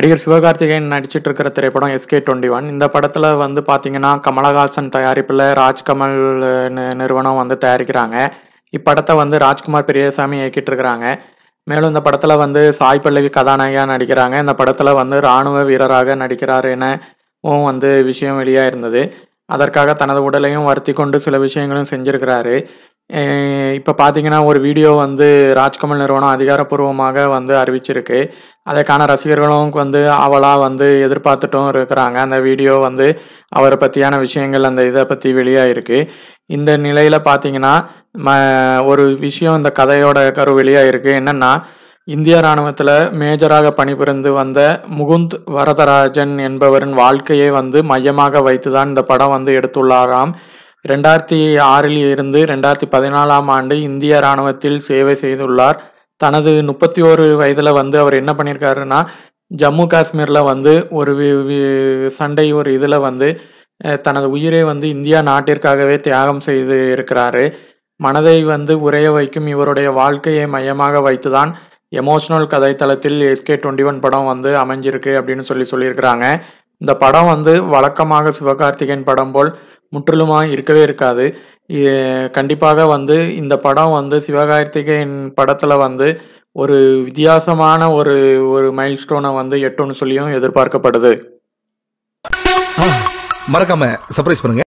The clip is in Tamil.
நடிகர் சிவகார்த்திகேயன் நடிச்சிட்டு இருக்கிற திரைப்படம் SK21. இந்த படத்தில் வந்து பார்த்தீங்கன்னா கமலஹாசன் தயாரிப்பில் ராஜ்கமல் நிறுவனம் வந்து தயாரிக்கிறாங்க. இப்படத்தை வந்து ராஜ்குமார் பெரியசாமி இயக்கிட்டு இருக்கிறாங்க. மேலும் இந்த படத்தில் வந்து சாய் பல்லவி கதாநாயகியாக நடிக்கிறாங்க. இந்த படத்தில் வந்து இராணுவ வீரராக நடிக்கிறார் எனவும் வந்து விஷயம் வெளியாக இருந்தது. அதற்காக தனது உடலையும் வருத்தி கொண்டு சில விஷயங்களும் செஞ்சுருக்கிறாரு. இப்போ பார்த்தீங்கன்னா ஒரு வீடியோ வந்து ராஜ்கமல் நிறுவனம் அதிகாரப்பூர்வமாக வந்து அறிவிச்சிருக்கு. அதற்கான ரசிகர்களும் வந்து அவளாக வந்து எதிர்பார்த்துட்டும் இருக்கிறாங்க. அந்த வீடியோ வந்து அவரை பற்றியான விஷயங்கள் அந்த இதை பற்றி வெளியாகிருக்கு. இந்த நிலையில் பார்த்தீங்கன்னா ஒரு விஷயம் இந்த கதையோட கரு வெளியாகிருக்கு. என்னென்னா, இந்திய இராணுவத்தில் மேஜராக பணிபுரிந்து வந்த முகுந்த் வரதராஜன் என்பவரின் வாழ்க்கையை வந்து மையமாக வைத்து தான் இந்த படம் வந்து எடுத்துள்ளாராம். 2006 இருந்து 2014 இந்திய இராணுவத்தில் சேவை செய்துள்ளார். தனது 31 வயதில் வந்து அவர் என்ன பண்ணியிருக்காருன்னா, ஜம்மு காஷ்மீரில் வந்து ஒரு சண்டை ஒரு இதில் வந்து தனது உயிரை வந்து இந்தியா நாட்டிற்காகவே தியாகம் செய்து இருக்கிறாரு. மனதை வந்து உறைய வைக்கும் இவருடைய வாழ்க்கையை மையமாக வைத்து தான் எமோஷனல் கதைத்தளத்தில் SK21 படம் வந்து அமைஞ்சிருக்கு அப்படின்னு சொல்லியிருக்கிறாங்க. இந்த படம் வந்து வழக்கமாக சிவகார்த்திகேயன் படம் போல் முற்றிலுமாக இருக்கவே இருக்காது. கண்டிப்பாக வந்து இந்த படம் வந்து சிவகார்த்திகேயன் படத்தில் வந்து ஒரு வித்தியாசமான ஒரு மைல்ஸ்டோனை வந்து எட்டுன்னு சொல்லியும் எதிர்பார்க்கப்படுது. மறக்காம சர்ப்ரைஸ் பண்ணுங்க.